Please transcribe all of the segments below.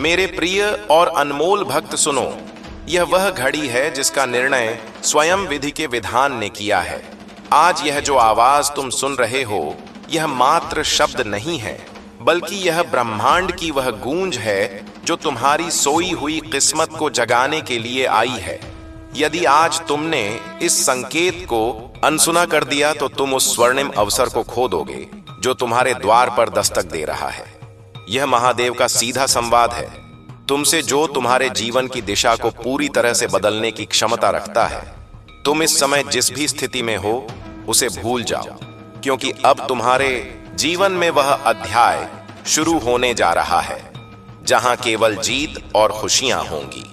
मेरे प्रिय और अनमोल भक्त सुनो, यह वह घड़ी है जिसका निर्णय स्वयं विधि के विधान ने किया है। आज यह जो आवाज तुम सुन रहे हो, यह मात्र शब्द नहीं है, बल्कि यह ब्रह्मांड की वह गूंज है जो तुम्हारी सोई हुई किस्मत को जगाने के लिए आई है। यदि आज तुमने इस संकेत को अनसुना कर दिया तो तुम उस स्वर्णिम अवसर को खो दोगे जो तुम्हारे द्वार पर दस्तक दे रहा है। यह महादेव का सीधा संवाद है तुमसे, जो तुम्हारे जीवन की दिशा को पूरी तरह से बदलने की क्षमता रखता है। तुम इस समय जिस भी स्थिति में हो उसे भूल जाओ, क्योंकि अब तुम्हारे जीवन में वह अध्याय शुरू होने जा रहा है जहां केवल जीत और खुशियां होंगी।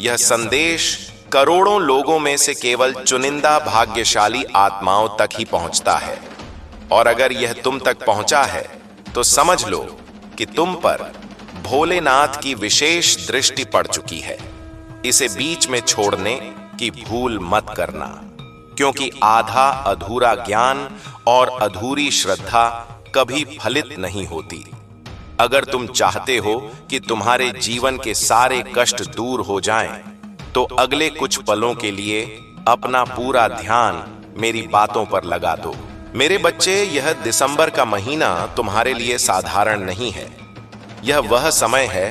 यह संदेश करोड़ों लोगों में से केवल चुनिंदा भाग्यशाली आत्माओं तक ही पहुंचता है, और अगर यह तुम तक पहुंचा है तो समझ लो कि तुम पर भोलेनाथ की विशेष दृष्टि पड़ चुकी है। इसे बीच में छोड़ने की भूल मत करना, क्योंकि आधा अधूरा ज्ञान और अधूरी श्रद्धा कभी फलित नहीं होती। अगर तुम चाहते हो कि तुम्हारे जीवन के सारे कष्ट दूर हो जाएं, तो अगले कुछ पलों के लिए अपना पूरा ध्यान मेरी बातों पर लगा दो। मेरे बच्चे, यह दिसंबर का महीना तुम्हारे लिए साधारण नहीं है। यह वह समय है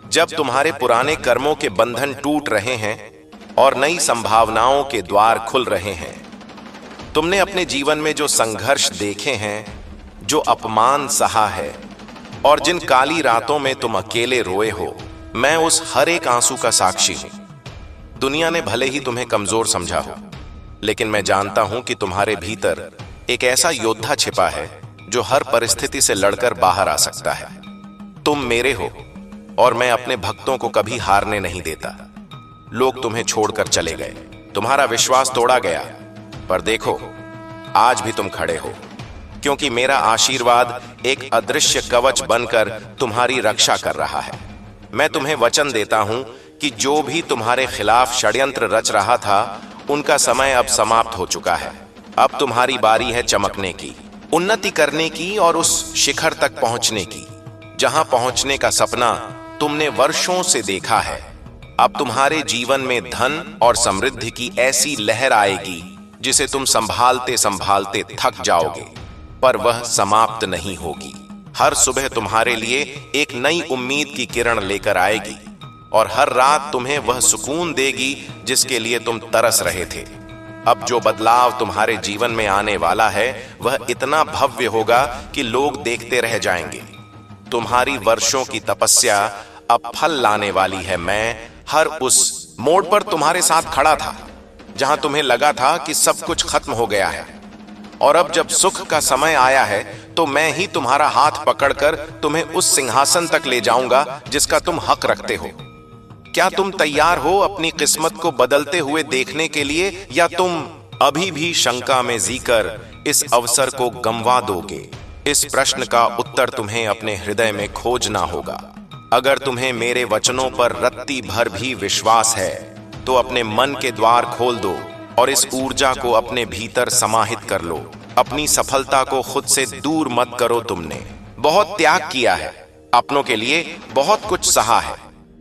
जब तुम्हारे पुराने कर्मों के बंधन टूट रहे हैं और नई संभावनाओं के द्वार खुल रहे हैं। तुमने अपने जीवन में जो संघर्ष देखे हैं, जो अपमान सहा है और जिन काली रातों में तुम अकेले रोए हो, मैं उस हर एक आंसू का साक्षी हूं। दुनिया ने भले ही तुम्हें कमजोर समझा हो, लेकिन मैं जानता हूं कि तुम्हारे भीतर एक ऐसा योद्धा छिपा है जो हर परिस्थिति से लड़कर बाहर आ सकता है। तुम मेरे हो और मैं अपने भक्तों को कभी हारने नहीं देता। लोग तुम्हें छोड़कर चले गए, तुम्हारा विश्वास तोड़ा गया, पर देखो आज भी तुम खड़े हो, क्योंकि मेरा आशीर्वाद एक अदृश्य कवच बनकर तुम्हारी रक्षा कर रहा है। मैं तुम्हें वचन देता हूं कि जो भी तुम्हारे खिलाफ षड्यंत्र रच रहा था, उनका समय अब समाप्त हो चुका है। अब तुम्हारी बारी है चमकने की, उन्नति करने की और उस शिखर तक पहुंचने की जहां पहुंचने का सपना तुमने वर्षों से देखा है। अब तुम्हारे जीवन में धन और समृद्धि की ऐसी लहर आएगी जिसे तुम संभालते संभालते थक जाओगे, पर वह समाप्त नहीं होगी। हर सुबह तुम्हारे लिए एक नई उम्मीद की किरण लेकर आएगी, और हर रात तुम्हें वह सुकून देगी जिसके लिए तुम तरस रहे थे। अब जो बदलाव तुम्हारे जीवन में आने वाला है, वह इतना भव्य होगा कि लोग देखते रह जाएंगे। तुम्हारी वर्षों की तपस्या अब फल लाने वाली है। मैं हर उस मोड़ पर तुम्हारे साथ खड़ा था जहां तुम्हें लगा था कि सब कुछ खत्म हो गया है, और अब जब सुख का समय आया है तो मैं ही तुम्हारा हाथ पकड़कर तुम्हें उस सिंहासन तक ले जाऊंगा जिसका तुम हक रखते हो। क्या तुम तैयार हो अपनी किस्मत को बदलते हुए देखने के लिए, या तुम अभी भी शंका में जीकर इस अवसर को गंवा दोगे? इस प्रश्न का उत्तर तुम्हें अपने हृदय में खोजना होगा। अगर तुम्हें मेरे वचनों पर रत्ती भर भी विश्वास है, तो अपने मन के द्वार खोल दो और इस ऊर्जा को अपने भीतर समाहित कर लो। अपनी सफलता को खुद से दूर मत करो। तुमने बहुत त्याग किया है, अपनों के लिए बहुत कुछ सहा है,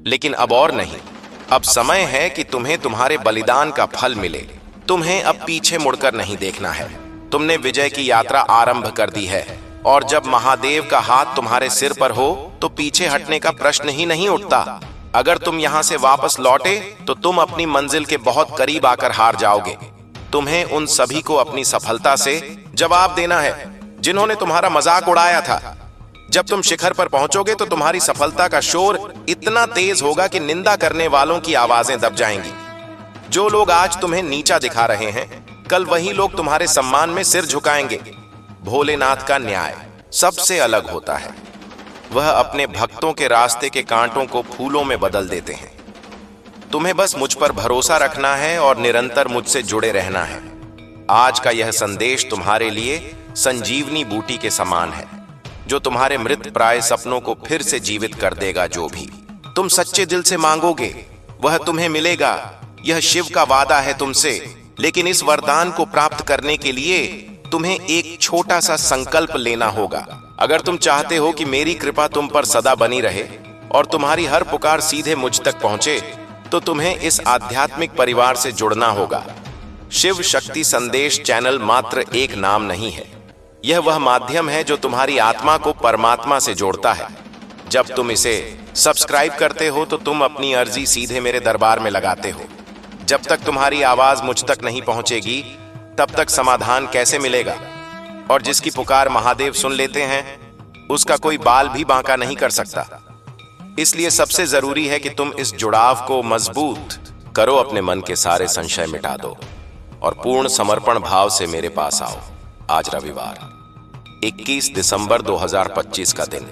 लेकिन अब और नहीं। अब समय है कि तुम्हें तुम्हारे बलिदान का फल मिले। तुम्हें अब पीछे मुड़कर नहीं देखना है। तुमने विजय की यात्रा आरंभ कर दी है, और जब महादेव का हाथ तुम्हारे सिर पर हो तो पीछे हटने का प्रश्न ही नहीं उठता। अगर तुम यहां से वापस लौटे तो तुम अपनी मंजिल के बहुत करीब आकर हार जाओगे। तुम्हें उन सभी को अपनी सफलता से जवाब देना है जिन्होंने तुम्हारा मजाक उड़ाया था। जब तुम शिखर पर पहुंचोगे तो तुम्हारी सफलता का शोर इतना तेज होगा कि निंदा करने वालों की आवाजें दब जाएंगी। जो लोग आज तुम्हें नीचा दिखा रहे हैं, कल वही लोग तुम्हारे सम्मान में सिर झुकाएंगे। भोलेनाथ का न्याय सबसे अलग होता है। वह अपने भक्तों के रास्ते के कांटों को फूलों में बदल देते हैं। तुम्हें बस मुझ पर भरोसा रखना है और निरंतर मुझसे जुड़े रहना है। आज का यह संदेश तुम्हारे लिए संजीवनी बूटी के समान है, जो तुम्हारे मृत प्राय सपनों को फिर से जीवित कर देगा। जो भी तुम सच्चे दिल से मांगोगे वह तुम्हें मिलेगा। यह शिव का वादा है तुमसे, लेकिन इस वरदान को प्राप्त करने के लिए तुम्हें एक छोटा सा संकल्प लेना होगा। अगर तुम चाहते हो कि मेरी कृपा तुम पर सदा बनी रहे, और तुम्हारी हर पुकार सीधे मुझ तक पहुंचे, तो तुम्हें इस आध्यात्मिक परिवार से जुड़ना होगा। शिव शक्ति संदेश चैनल मात्र एक नाम नहीं है, यह वह माध्यम है जो तुम्हारी आत्मा को परमात्मा से जोड़ता है। जब तुम इसे सब्सक्राइब करते हो तो तुम अपनी अर्जी सीधे मेरे दरबार में लगाते हो। जब तक तुम्हारी आवाज मुझ तक नहीं पहुंचेगी, तब तक समाधान कैसे मिलेगा? और जिसकी पुकार महादेव सुन लेते हैं, उसका कोई बाल भी बांका नहीं कर सकता। इसलिए सबसे जरूरी है कि तुम इस जुड़ाव को मजबूत करो, अपने मन के सारे संशय मिटा दो और पूर्ण समर्पण भाव से मेरे पास आओ। आज रविवार 21 दिसंबर 2025 का दिन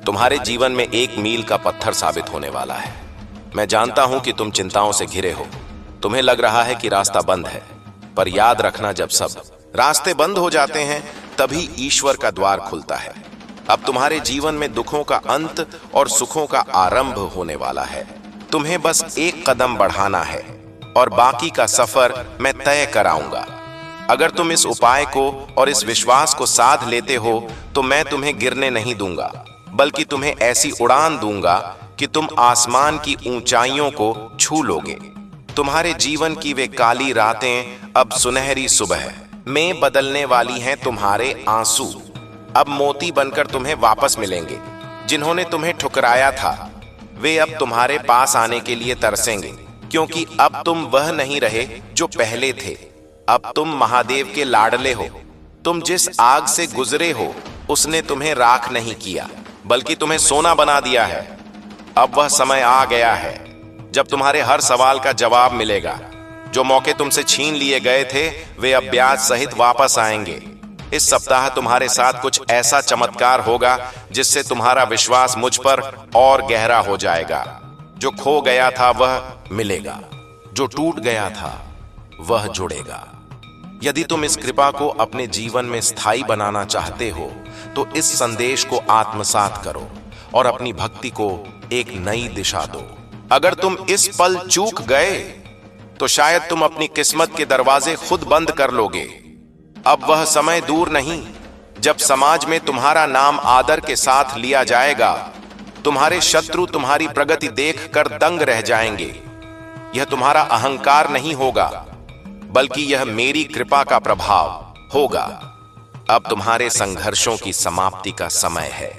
तुम्हारे जीवन में एक मील का पत्थर साबित होने वाला है। मैं जानता हूं कि तुम चिंताओं से घिरे हो। तुम्हें लग रहा है कि रास्ता बंद है, पर याद रखना, जब सब रास्ते बंद हो जाते हैं तभी ईश्वर का द्वार खुलता है। अब तुम्हारे जीवन में दुखों का अंत और सुखों का आरंभ होने वाला है। तुम्हें बस एक कदम बढ़ाना है और बाकी का सफर मैं तय कराऊंगा। अगर तुम इस उपाय को और इस विश्वास को साध लेते हो तो मैं तुम्हें गिरने नहीं दूंगा, बल्कि तुम्हें ऐसी उड़ान दूंगा कि तुम आसमान की ऊंचाइयों को छू लोगे। तुम्हारे जीवन की वे काली रातें अब सुनहरी सुबह में बदलने वाली हैं। तुम्हारे आंसू अब मोती बनकर तुम्हें वापस मिलेंगे। जिन्होंने तुम्हें ठुकराया था, वे अब तुम्हारे पास आने के लिए तरसेंगे, क्योंकि अब तुम वह नहीं रहे जो पहले थे। अब तुम महादेव के लाडले हो। तुम जिस आग से गुजरे हो, उसने तुम्हें राख नहीं किया, बल्कि तुम्हें सोना बना दिया है। अब वह समय आ गया है जब तुम्हारे हर सवाल का जवाब मिलेगा। जो मौके तुमसे छीन लिए गए थे, वे अब ब्याज सहित वापस आएंगे। इस सप्ताह तुम्हारे साथ कुछ ऐसा चमत्कार होगा जिससे तुम्हारा विश्वास मुझ पर और गहरा हो जाएगा। जो खो गया था वह मिलेगा, जो टूट गया था वह जुड़ेगा। यदि तुम इस कृपा को अपने जीवन में स्थायी बनाना चाहते हो, तो इस संदेश को आत्मसात करो और अपनी भक्ति को एक नई दिशा दो। अगर तुम इस पल चूक गए, तो शायद तुम अपनी किस्मत के दरवाजे खुद बंद कर लोगे। अब वह समय दूर नहीं जब समाज में तुम्हारा नाम आदर के साथ लिया जाएगा। तुम्हारे शत्रु तुम्हारी प्रगति देखकर दंग रह जाएंगे। यह तुम्हारा अहंकार नहीं होगा, बल्कि यह मेरी कृपा का प्रभाव होगा। अब तुम्हारे संघर्षों की समाप्ति का समय है।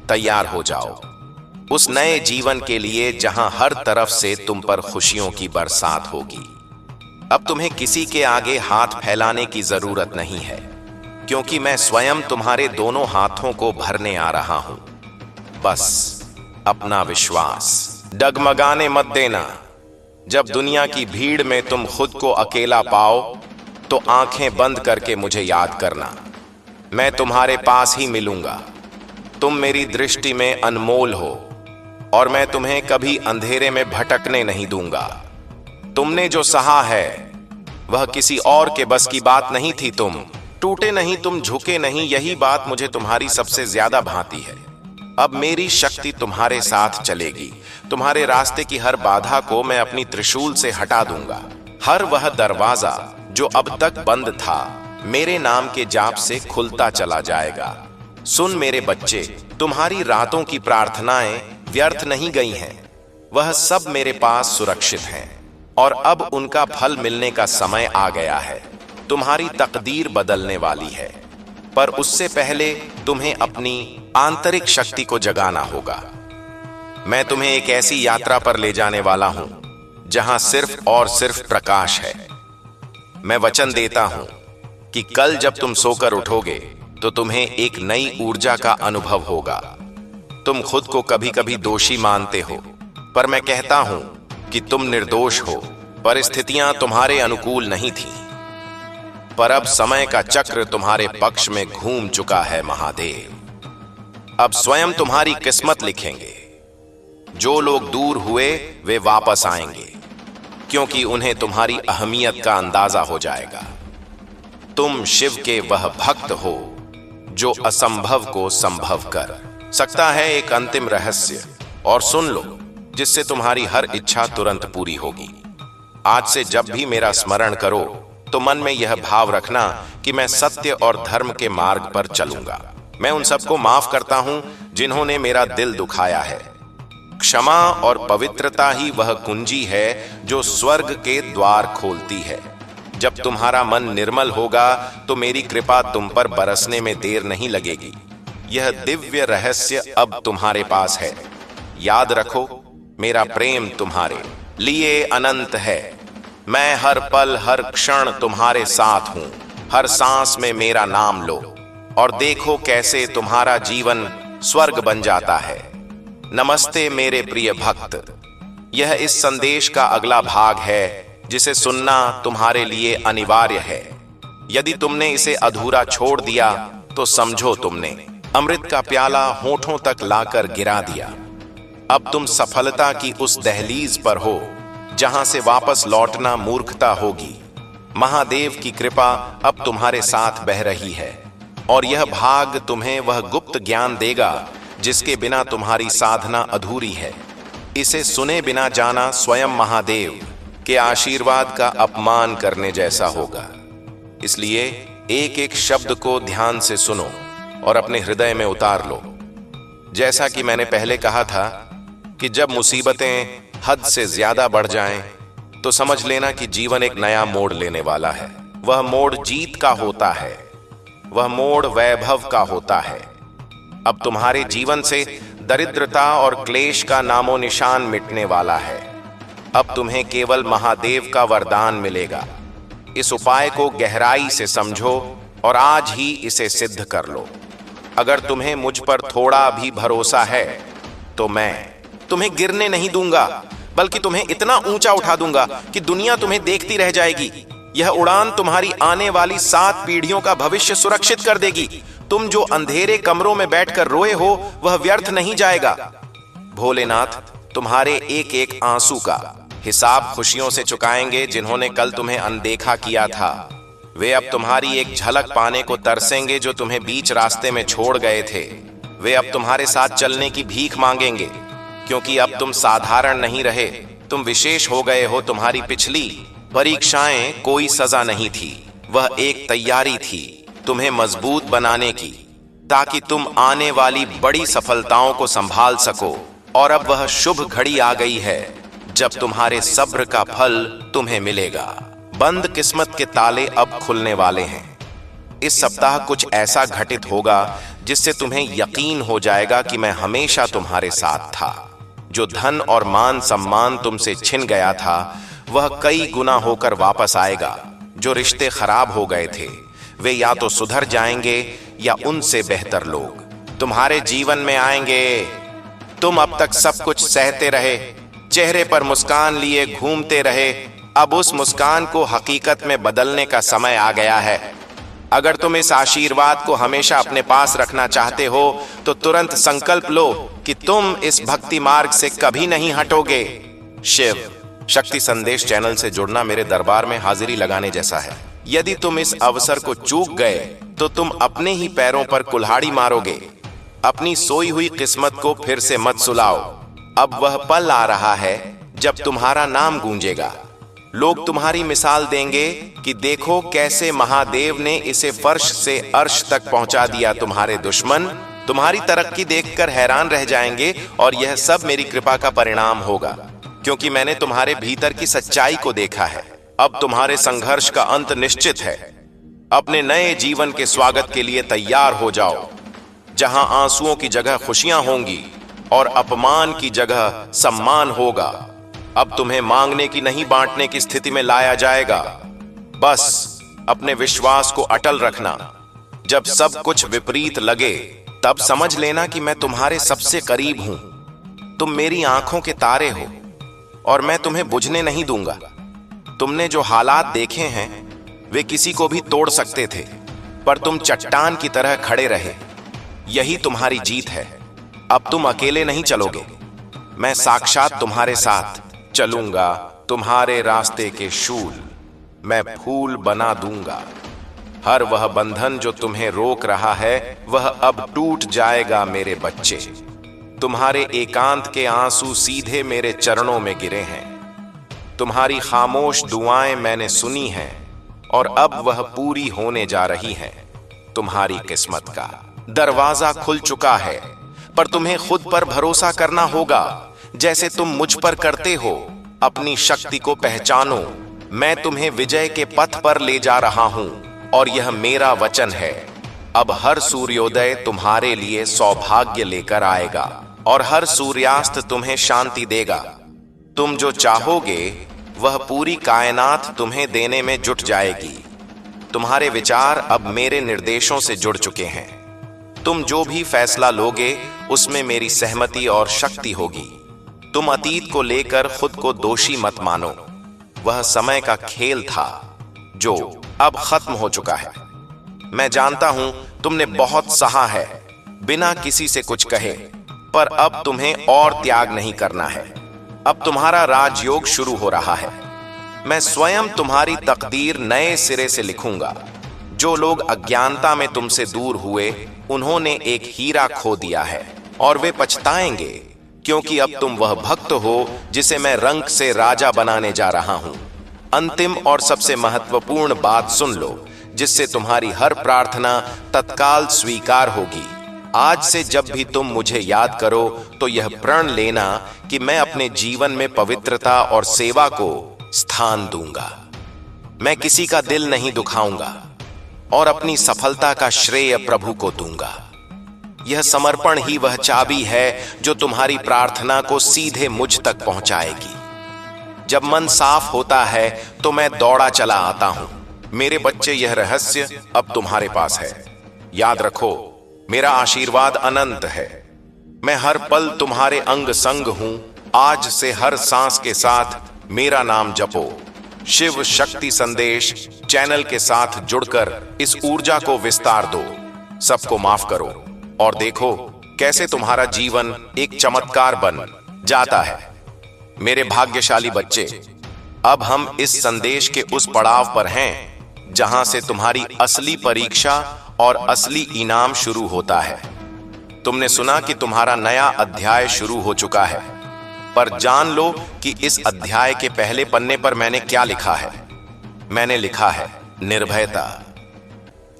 तैयार हो जाओ उस नए जीवन के लिए जहां हर तरफ से तुम पर खुशियों की बरसात होगी। अब तुम्हें किसी के आगे हाथ फैलाने की जरूरत नहीं है, क्योंकि मैं स्वयं तुम्हारे दोनों हाथों को भरने आ रहा हूं। बस अपना विश्वास डगमगाने मत देना। जब दुनिया की भीड़ में तुम खुद को अकेला पाओ, तो आंखें बंद करके मुझे याद करना। मैं तुम्हारे पास ही मिलूंगा। तुम मेरी दृष्टि में अनमोल हो और मैं तुम्हें कभी अंधेरे में भटकने नहीं दूंगा। तुमने जो सहा है वह किसी और के बस की बात नहीं थी। तुम टूटे नहीं, तुम झुके नहीं, यही बात मुझे तुम्हारी सबसे ज्यादा भाती है। अब मेरी शक्ति तुम्हारे साथ चलेगी। तुम्हारे रास्ते की हर बाधा को मैं अपनी त्रिशूल से हटा दूंगा। हर वह दरवाजा जो अब तक बंद था, मेरे नाम के जाप से खुलता चला जाएगा। सुन मेरे बच्चे, तुम्हारी रातों की प्रार्थनाएं व्यर्थ नहीं गई हैं। वह सब मेरे पास सुरक्षित हैं और अब उनका फल मिलने का समय आ गया है। तुम्हारी तकदीर बदलने वाली है, पर उससे पहले तुम्हें अपनी आंतरिक शक्ति को जगाना होगा। मैं तुम्हें एक ऐसी यात्रा पर ले जाने वाला हूं जहां सिर्फ और सिर्फ प्रकाश है। मैं वचन देता हूं कि कल जब तुम सोकर उठोगे तो तुम्हें एक नई ऊर्जा का अनुभव होगा। तुम खुद को कभी कभी दोषी मानते हो, पर मैं कहता हूं कि तुम निर्दोष हो। परिस्थितियां तुम्हारे अनुकूल नहीं थी, पर अब समय का चक्र तुम्हारे पक्ष में घूम चुका है। महादेव अब स्वयं तुम्हारी किस्मत लिखेंगे। जो लोग दूर हुए वे वापस आएंगे, क्योंकि उन्हें तुम्हारी अहमियत का अंदाजा हो जाएगा। तुम शिव के वह भक्त हो जो असंभव को संभव कर सकता है। एक अंतिम रहस्य और सुन लो, जिससे तुम्हारी हर इच्छा तुरंत पूरी होगी। आज से जब भी मेरा स्मरण करो तो मन में यह भाव रखना कि मैं सत्य और धर्म के मार्ग पर चलूंगा। मैं उन सबको माफ करता हूं जिन्होंने मेरा दिल दुखाया है। क्षमा और पवित्रता ही वह कुंजी है जो स्वर्ग के द्वार खोलती है। जब तुम्हारा मन निर्मल होगा तो मेरी कृपा तुम पर बरसने में देर नहीं लगेगी। यह दिव्य रहस्य अब तुम्हारे पास है। याद रखो, मेरा प्रेम तुम्हारे लिए अनंत है। मैं हर पल हर क्षण तुम्हारे साथ हूं। हर सांस में मेरा नाम लो और देखो कैसे तुम्हारा जीवन स्वर्ग बन जाता है। नमस्ते मेरे प्रिय भक्त। यह इस संदेश का अगला भाग है जिसे सुनना तुम्हारे लिए अनिवार्य है। यदि तुमने इसे अधूरा छोड़ दिया तो समझो तुमने अमृत का प्याला होठों तक लाकर गिरा दिया। अब तुम सफलता की उस दहलीज पर हो जहां से वापस लौटना मूर्खता होगी। महादेव की कृपा अब तुम्हारे साथ बह रही है और यह भाग तुम्हें वह गुप्त ज्ञान देगा जिसके बिना तुम्हारी साधना अधूरी है। इसे सुने बिना जाना स्वयं महादेव के आशीर्वाद का अपमान करने जैसा होगा। इसलिए एक एक शब्द को ध्यान से सुनो और अपने हृदय में उतार लो। जैसा कि मैंने पहले कहा था कि जब मुसीबतें हद से ज्यादा बढ़ जाएं, तो समझ लेना कि जीवन एक नया मोड़ लेने वाला है। वह मोड़ जीत का होता है, वह मोड़ वैभव का होता है। अब तुम्हारे जीवन से दरिद्रता और क्लेश का नामो निशान मिटने वाला है। अब तुम्हें केवल महादेव का वरदान मिलेगा। इस उपाय को गहराई से समझो और आज ही इसे सिद्ध कर लो। अगर तुम्हें मुझ पर थोड़ा भी भरोसा है तो मैं तुम्हें गिरने नहीं दूंगा, बल्कि तुम्हें इतना ऊंचा उठा दूंगा कि दुनिया तुम्हें देखती रह जाएगी। यह उड़ान तुम्हारी आने वाली 7 पीढ़ियों का भविष्य सुरक्षित कर देगी। तुम जो अंधेरे कमरों में बैठकर रोए हो वह व्यर्थ नहीं जाएगा। भोलेनाथ तुम्हारे एक एक आंसू का हिसाब खुशियों से चुकाएंगे। जिन्होंने कल तुम्हें अनदेखा किया था वे अब तुम्हारी एक झलक पाने को तरसेंगे जो तुम्हें बीच रास्ते में छोड़ गए थे। वे अब तुम्हारे साथ चलने की भीख मांगेंगे, क्योंकि अब तुम साधारण नहीं रहे, तुम विशेष हो गए हो। तुम्हारी पिछली परीक्षाएं कोई सजा नहीं थी, वह एक तैयारी थी तुम्हें मजबूत बनाने की, ताकि तुम आने वाली बड़ी सफलताओं को संभाल सको। और अब वह शुभ घड़ी आ गई है जब तुम्हारे सब्र का फल तुम्हें मिलेगा। बंद किस्मत के ताले अब खुलने वाले हैं। इस सप्ताह कुछ ऐसा घटित होगा जिससे तुम्हें यकीन हो जाएगा कि मैं हमेशा तुम्हारे साथ था। जो धन और मान सम्मान तुमसे छिन गया था वह कई गुना होकर वापस आएगा। जो रिश्ते खराब हो गए थे वे या तो सुधर जाएंगे या उनसे बेहतर लोग तुम्हारे जीवन में आएंगे। तुम अब तक सब कुछ सहते रहे, चेहरे पर मुस्कान लिए घूमते रहे। अब उस मुस्कान को हकीकत में बदलने का समय आ गया है। अगर तुम इस आशीर्वाद को हमेशा अपने पास रखना चाहते हो तो तुरंत संकल्प लो कि तुम इस भक्ति मार्ग से कभी नहीं हटोगे। शिव शक्ति संदेश चैनल से जुड़ना मेरे दरबार में हाजिरी लगाने जैसा है। यदि तुम इस अवसर को चूक गए तो तुम अपने ही पैरों पर कुल्हाड़ी मारोगे। अपनी सोई हुई किस्मत को फिर से मत सुलाओ। अब वह पल आ रहा है जब तुम्हारा नाम गूंजेगा। लोग तुम्हारी मिसाल देंगे कि देखो कैसे महादेव ने इसे फर्श से अर्श तक पहुंचा दिया। तुम्हारे दुश्मन तुम्हारी तरक्की देखकर हैरान रह जाएंगे और यह सब मेरी कृपा का परिणाम होगा, क्योंकि मैंने तुम्हारे भीतर की सच्चाई को देखा है। अब तुम्हारे संघर्ष का अंत निश्चित है। अपने नए जीवन के स्वागत के लिए तैयार हो जाओ, जहां आंसुओं की जगह खुशियां होंगी और अपमान की जगह सम्मान होगा। अब तुम्हें मांगने की नहीं बांटने की स्थिति में लाया जाएगा। बस अपने विश्वास को अटल रखना। जब सब कुछ विपरीत लगे तब समझ लेना कि मैं तुम्हारे सबसे करीब हूं। तुम मेरी आंखों के तारे हो और मैं तुम्हें बुझने नहीं दूंगा। तुमने जो हालात देखे हैं वे किसी को भी तोड़ सकते थे, पर तुम चट्टान की तरह खड़े रहे। यही तुम्हारी जीत है। अब तुम अकेले नहीं चलोगे, मैं साक्षात तुम्हारे साथ चलूंगा। तुम्हारे रास्ते के शूल मैं फूल बना दूंगा। हर वह बंधन जो तुम्हें रोक रहा है वह अब टूट जाएगा मेरे बच्चे। तुम्हारे एकांत के आंसू सीधे मेरे चरणों में गिरे हैं। तुम्हारी खामोश दुआएं मैंने सुनी हैं और अब वह पूरी होने जा रही हैं। तुम्हारी किस्मत का दरवाजा खुल चुका है, पर तुम्हें खुद पर भरोसा करना होगा। जैसे तुम मुझ पर करते हो। अपनी शक्ति को पहचानो। मैं तुम्हें विजय के पथ पर ले जा रहा हूं और यह मेरा वचन है। अब हर सूर्योदय तुम्हारे लिए सौभाग्य लेकर आएगा और हर सूर्यास्त तुम्हें शांति देगा। तुम जो चाहोगे वह पूरी कायनात तुम्हें देने में जुट जाएगी। तुम्हारे विचार अब मेरे निर्देशों से जुड़ चुके हैं। तुम जो भी फैसला लोगे उसमें मेरी सहमति और शक्ति होगी। तुम अतीत को लेकर खुद को दोषी मत मानो। वह समय का खेल था जो अब खत्म हो चुका है। मैं जानता हूं तुमने बहुत सहा है बिना किसी से कुछ कहे, पर अब तुम्हें और त्याग नहीं करना है। अब तुम्हारा राजयोग शुरू हो रहा है। मैं स्वयं तुम्हारी तकदीर नए सिरे से लिखूंगा। जो लोग अज्ञानता में तुमसे दूर हुए उन्होंने एक हीरा खो दिया है और वे पछताएंगे, क्योंकि अब तुम वह भक्त हो जिसे मैं रंक से राजा बनाने जा रहा हूं। अंतिम और सबसे महत्वपूर्ण बात सुन लो, जिससे तुम्हारी हर प्रार्थना तत्काल स्वीकार होगी। आज से जब भी तुम मुझे याद करो तो यह प्रण लेना कि मैं अपने जीवन में पवित्रता और सेवा को स्थान दूंगा। मैं किसी का दिल नहीं दुखाऊंगा और अपनी सफलता का श्रेय प्रभु को दूंगा। यह समर्पण ही वह चाबी है जो तुम्हारी प्रार्थना को सीधे मुझ तक पहुंचाएगी। जब मन साफ होता है तो मैं दौड़ा चला आता हूं। मेरे बच्चे, यह रहस्य अब तुम्हारे पास है। याद रखो, मेरा आशीर्वाद अनंत है। मैं हर पल तुम्हारे अंग संग हूं। आज से हर सांस के साथ मेरा नाम जपो। शिव शक्ति संदेश चैनल के साथ जुड़कर इस ऊर्जा को विस्तार दो। सबको माफ करो और देखो कैसे तुम्हारा जीवन एक चमत्कार बन जाता है। मेरे भाग्यशाली बच्चे, अब हम इस संदेश के उस पड़ाव पर हैं जहां से तुम्हारी असली परीक्षा और असली इनाम शुरू होता है। तुमने सुना कि तुम्हारा नया अध्याय शुरू हो चुका है, पर जान लो कि इस अध्याय के पहले पन्ने पर मैंने क्या लिखा है। मैंने लिखा है निर्भयता।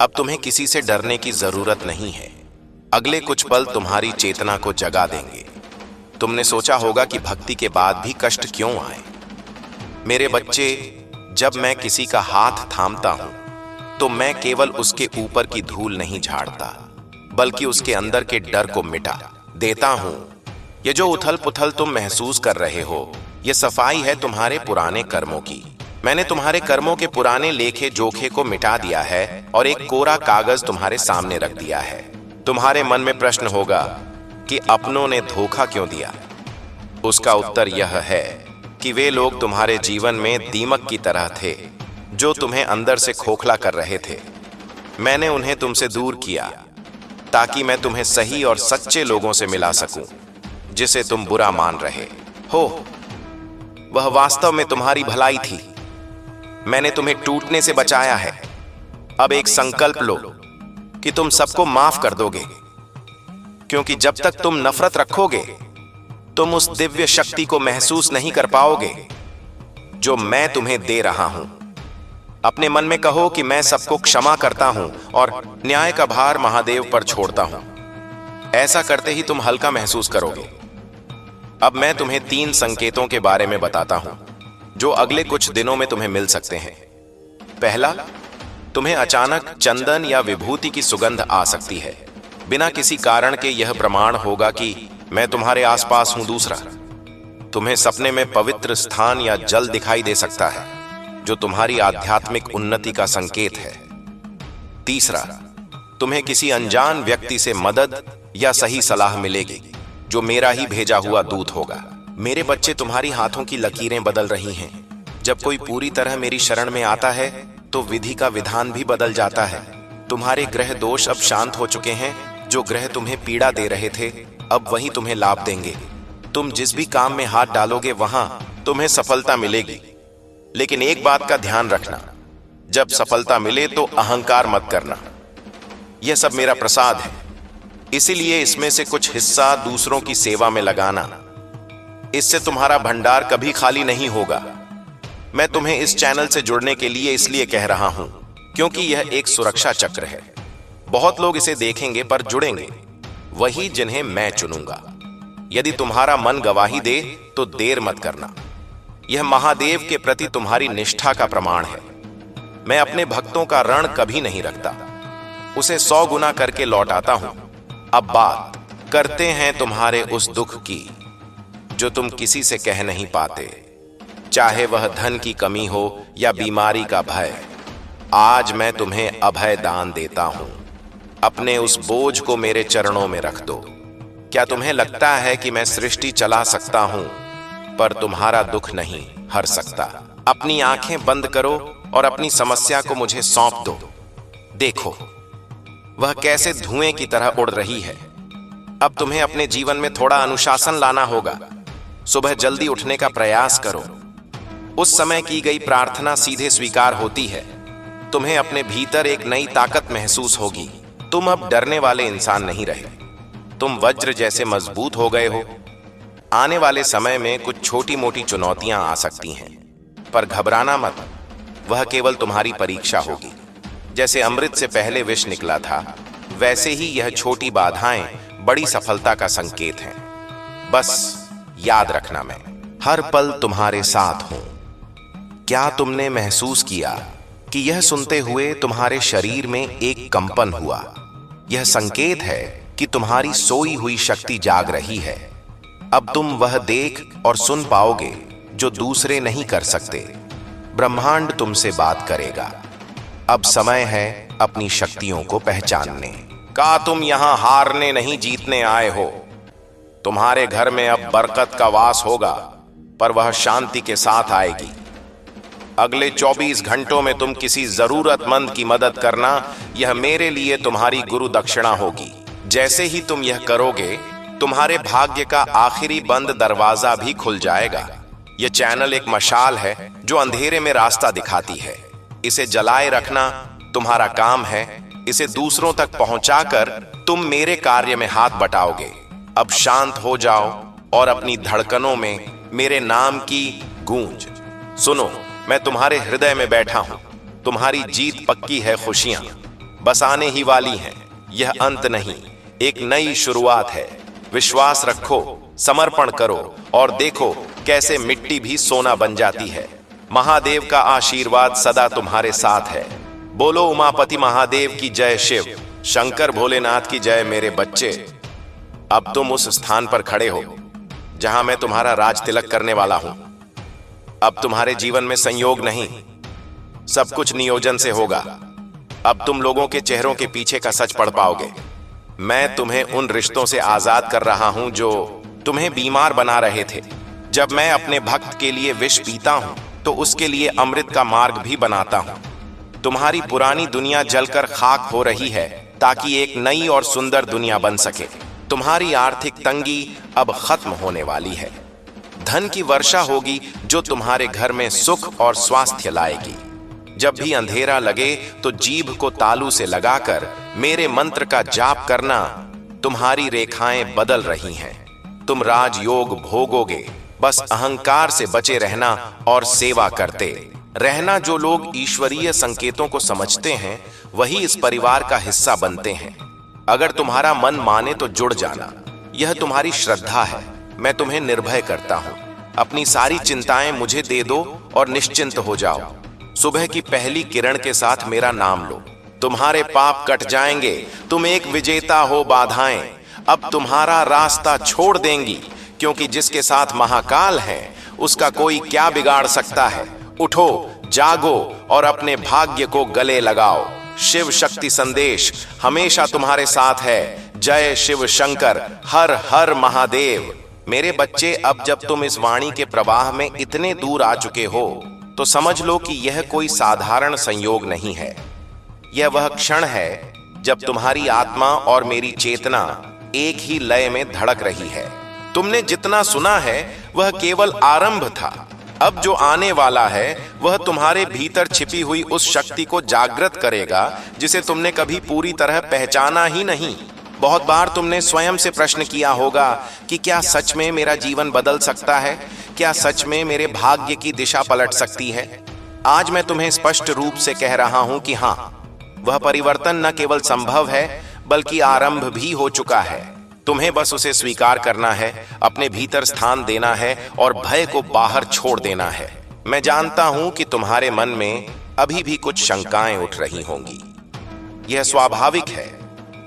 अब तुम्हें किसी से डरने की जरूरत नहीं है। अगले कुछ पल तुम्हारी चेतना को जगा देंगे। तुमने सोचा होगा कि भक्ति के बाद भी कष्ट क्यों आए। मेरे बच्चे, जब मैं किसी का हाथ थामता हूं तो मैं केवल उसके ऊपर की धूल नहीं झाड़ता, बल्कि उसके अंदर के डर को मिटा देता हूं। ये जो उथल पुथल तुम महसूस कर रहे हो, ये सफाई है तुम्हारे पुराने कर्मों की। मैंने तुम्हारे कर्मों के पुराने लेखे जोखे को मिटा दिया है और एक कोरा कागज तुम्हारे सामने रख दिया है। तुम्हारे मन में प्रश्न होगा कि अपनों ने धोखा क्यों दिया। उसका उत्तर यह है कि वे लोग तुम्हारे जीवन में दीमक की तरह थे, जो तुम्हें अंदर से खोखला कर रहे थे। मैंने उन्हें तुमसे दूर किया ताकि मैं तुम्हें सही और सच्चे लोगों से मिला सकूं, जिसे तुम बुरा मान रहे हो। वह वास्तव में तुम्हारी भलाई थी। मैंने तुम्हें टूटने से बचाया है। अब एक संकल्प लो कि तुम सबको माफ कर दोगे, क्योंकि जब तक तुम नफरत रखोगे तुम उस दिव्य शक्ति को महसूस नहीं कर पाओगे जो मैं तुम्हें दे रहा हूं। अपने मन में कहो कि मैं सबको क्षमा करता हूं और न्याय का भार महादेव पर छोड़ता हूं। ऐसा करते ही तुम हल्का महसूस करोगे। अब मैं तुम्हें 3 संकेतों के बारे में बताता हूं जो अगले कुछ दिनों में तुम्हें मिल सकते हैं। पहला, तुम्हें अचानक चंदन या विभूति की सुगंध आ सकती है। बिना किसी कारण के यह प्रमाण होगा कि मैं तुम्हारे आसपास हूं। दूसरा, तुम्हें सपने में पवित्र स्थान या जल दिखाई दे सकता है, जो तुम्हारी आध्यात्मिक उन्नति का संकेत है। तीसरा, तुम्हें किसी अनजान व्यक्ति से मदद या सही सलाह मिलेगी, जो मेरा ही भेजा हुआ दूत होगा। मेरे बच्चे, तुम्हारी हाथों की लकीरें बदल रही हैं। जब कोई पूरी तरह मेरी शरण में आता है तो विधि का विधान भी बदल जाता है। तुम्हारे ग्रह दोष अब शांत हो चुके हैं। जो ग्रह तुम्हें पीड़ा दे रहे थे, अब वही तुम्हें लाभ देंगे। तुम जिस भी काम में हाथ डालोगे वहां तुम्हें सफलता मिलेगी। लेकिन एक बात का ध्यान रखना, जब सफलता मिले तो अहंकार मत करना। यह सब मेरा प्रसाद है, इसीलिए इसमें से कुछ हिस्सा दूसरों की सेवा में लगाना। इससे तुम्हारा भंडार कभी खाली नहीं होगा। मैं तुम्हें इस चैनल से जुड़ने के लिए इसलिए कह रहा हूं क्योंकि यह एक सुरक्षा चक्र है। बहुत लोग इसे देखेंगे पर जुड़ेंगे वही जिन्हें मैं चुनूंगा। यदि तुम्हारा मन गवाही दे तो देर मत करना। यह महादेव के प्रति तुम्हारी निष्ठा का प्रमाण है। मैं अपने भक्तों का ऋण कभी नहीं रखता, उसे 100 गुना करके लौटाता हूं। अब बात करते हैं तुम्हारे उस दुख की जो तुम किसी से कह नहीं पाते, चाहे वह धन की कमी हो या बीमारी का भय। आज मैं तुम्हें अभय दान देता हूं। अपने उस बोझ को मेरे चरणों में रख दो। क्या तुम्हें लगता है कि मैं सृष्टि चला सकता हूं पर तुम्हारा दुख नहीं हर सकता? अपनी आंखें बंद करो और अपनी समस्या को मुझे सौंप दो। देखो वह कैसे धुएं की तरह उड़ रही है। अब तुम्हें अपने जीवन में थोड़ा अनुशासन लाना होगा। सुबह जल्दी उठने का प्रयास करो। उस समय की गई प्रार्थना सीधे स्वीकार होती है। तुम्हें अपने भीतर एक नई ताकत महसूस होगी। तुम अब डरने वाले इंसान नहीं रहे, तुम वज्र जैसे मजबूत हो गए हो। आने वाले समय में कुछ छोटी मोटी चुनौतियां आ सकती हैं, पर घबराना मत, वह केवल तुम्हारी परीक्षा होगी। जैसे अमृत से पहले विष निकला था, वैसे ही यह छोटी बाधाएं बड़ी सफलता का संकेत हैं। बस याद रखना, मैं हर पल तुम्हारे साथ हूं। क्या तुमने महसूस किया कि यह सुनते हुए तुम्हारे शरीर में एक कंपन हुआ? यह संकेत है कि तुम्हारी सोई हुई शक्ति जाग रही है। अब तुम वह देख और सुन पाओगे जो दूसरे नहीं कर सकते। ब्रह्मांड तुमसे बात करेगा। अब समय है अपनी शक्तियों को पहचानने का। तुम यहां हारने नहीं जीतने आए हो। तुम्हारे घर में अब बरकत का वास होगा, पर वह शांति के साथ आएगी। अगले 24 घंटों में तुम किसी जरूरतमंद की मदद करना, यह मेरे लिए तुम्हारी गुरु दक्षिणा होगी। जैसे ही तुम यह करोगे, तुम्हारे भाग्य का आखिरी बंद दरवाजा भी खुल जाएगा। यह चैनल एक मशाल है जो अंधेरे में रास्ता दिखाती है। इसे जलाए रखना तुम्हारा काम है। इसे दूसरों तक पहुंचाकर तुम मेरे कार्य में हाथ बटाओगे। अब शांत हो जाओ और अपनी धड़कनों में मेरे नाम की गूंज सुनो। मैं तुम्हारे हृदय में बैठा हूं। तुम्हारी जीत पक्की है। खुशियां बस आने ही वाली हैं। यह अंत नहीं, एक नई शुरुआत है। विश्वास रखो, समर्पण करो और देखो कैसे मिट्टी भी सोना बन जाती है। महादेव का आशीर्वाद सदा तुम्हारे साथ है। बोलो उमापति महादेव की जय, शिव शंकर भोलेनाथ की जय। मेरे बच्चे, अब तुम उस स्थान पर खड़े हो जहां मैं तुम्हारा राज तिलक करने वाला हूं। अब तुम्हारे जीवन में संयोग नहीं, सब कुछ नियोजन से होगा। अब तुम लोगों के चेहरों के पीछे का सच पढ़ पाओगे। मैं तुम्हें उन रिश्तों से आजाद कर रहा हूं जो तुम्हें बीमार बना रहे थे। जब मैं अपने भक्त के लिए विष पीता हूं तो उसके लिए अमृत का मार्ग भी बनाता हूं। तुम्हारी पुरानी दुनिया जलकर खाक हो रही है ताकि एक नई और सुंदर दुनिया बन सके। तुम्हारी आर्थिक तंगी अब खत्म होने वाली है। धन की वर्षा होगी जो तुम्हारे घर में सुख और स्वास्थ्य लाएगी। जब भी अंधेरा लगे तो जीभ को तालू से लगाकर मेरे मंत्र का जाप करना। तुम्हारी रेखाएं बदल रही हैं। तुम राजयोग भोगोगे। बस अहंकार से बचे रहना और सेवा करते रहना। जो लोग ईश्वरीय संकेतों को समझते हैं वही इस परिवार का हिस्सा बनते हैं। अगर तुम्हारा मन माने तो जुड़ जाना। यह तुम्हारी श्रद्धा है। मैं तुम्हें निर्भय करता हूं। अपनी सारी चिंताएं मुझे दे दो और निश्चिंत हो जाओ। सुबह की पहली किरण के साथ मेरा नाम लो। तुम्हारे पाप कट जाएंगे। तुम एक विजेता हो। बाधाएं अब तुम्हारा रास्ता छोड़ देंगी, क्योंकि जिसके साथ महाकाल है उसका कोई क्या बिगाड़ सकता है। उठो, जागो और अपने भाग्य को गले लगाओ। शिव शक्ति संदेश हमेशा तुम्हारे साथ है। जय शिव शंकर, हर हर महादेव। मेरे बच्चे, अब जब तुम इस वाणी के प्रवाह में इतने दूर आ चुके हो तो समझ लो कि यह कोई साधारण संयोग नहीं है। यह वह क्षण है जब तुम्हारी आत्मा और मेरी चेतना एक ही लय में धड़क रही है। तुमने जितना सुना है वह केवल आरंभ था। अब जो आने वाला है वह तुम्हारे भीतर छिपी हुई उस शक्ति को जागृत करेगा जिसे तुमने कभी पूरी तरह पहचाना ही नहीं। बहुत बार तुमने स्वयं से प्रश्न किया होगा कि क्या सच में मेरा जीवन बदल सकता है? क्या सच में मेरे भाग्य की दिशा पलट सकती है? आज मैं तुम्हें स्पष्ट रूप से कह रहा हूं कि हाँ, वह परिवर्तन न केवल संभव है बल्कि आरंभ भी हो चुका है। तुम्हें बस उसे स्वीकार करना है, अपने भीतर स्थान देना है और भय को बाहर छोड़ देना है। मैं जानता हूं कि तुम्हारे मन में अभी भी कुछ शंकाएं उठ रही होंगी। यह स्वाभाविक है,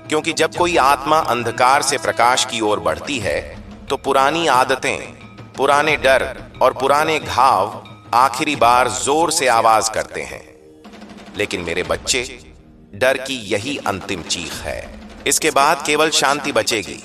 क्योंकि जब कोई आत्मा अंधकार से प्रकाश की ओर बढ़ती है तो पुरानी आदतें, पुराने डर और पुराने घाव आखिरी बार जोर से आवाज करते हैं। लेकिन मेरे बच्चे, डर की यही अंतिम चीख है। इसके बाद केवल शांति बचेगी।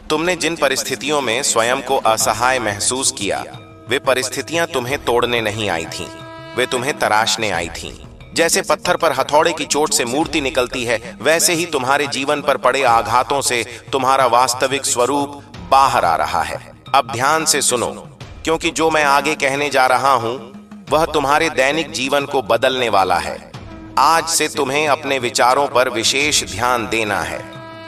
तुमने जिन परिस्थितियों में स्वयं को असहाय महसूस किया, वे परिस्थितियां तुम्हें तोड़ने नहीं आई थीं, वे तुम्हें तराशने आई थीं। जैसे पत्थर पर हथौड़े की चोट से मूर्ति निकलती है, वैसे ही तुम्हारे जीवन पर पड़े आघातों से तुम्हारा वास्तविक स्वरूप बाहर आ रहा है। अब ध्यान से सुनो, क्योंकि जो मैं आगे कहने जा रहा हूं वह तुम्हारे दैनिक जीवन को बदलने वाला है। आज से तुम्हें अपने विचारों पर विशेष ध्यान देना है।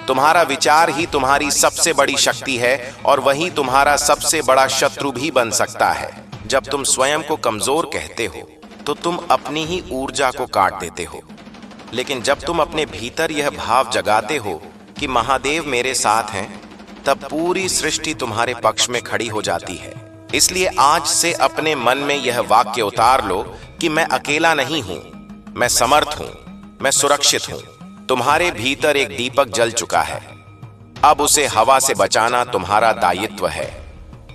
तुम्हारा विचार ही तुम्हारी सबसे बड़ी शक्ति है और वही तुम्हारा सबसे बड़ा शत्रु भी बन सकता है। जब तुम स्वयं को कमजोर कहते हो तो तुम अपनी ही ऊर्जा को काट देते हो, लेकिन जब तुम अपने भीतर यह भाव जगाते हो कि महादेव मेरे साथ हैं, तब पूरी सृष्टि तुम्हारे पक्ष में खड़ी हो जाती है। इसलिए आज से अपने मन में यह वाक्य उतार लो कि मैं अकेला नहीं हूं, मैं समर्थ हूं, मैं सुरक्षित हूं। तुम्हारे भीतर एक दीपक जल चुका है, अब उसे हवा से बचाना तुम्हारा दायित्व है।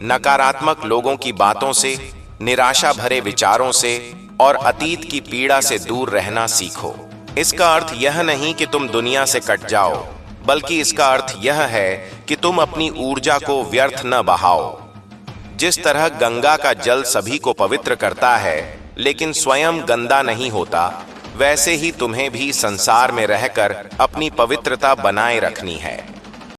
नकारात्मक लोगों की बातों से, निराशा भरे विचारों से और अतीत की पीड़ा से दूर रहना सीखो। इसका अर्थ यह नहीं कि तुम दुनिया से कट जाओ, बल्कि इसका अर्थ यह है कि तुम अपनी ऊर्जा को व्यर्थ न बहाओ। जिस तरह गंगा का जल सभी को पवित्र करता है लेकिन स्वयं गंदा नहीं होता, वैसे ही तुम्हें भी संसार में रहकर अपनी पवित्रता बनाए रखनी है।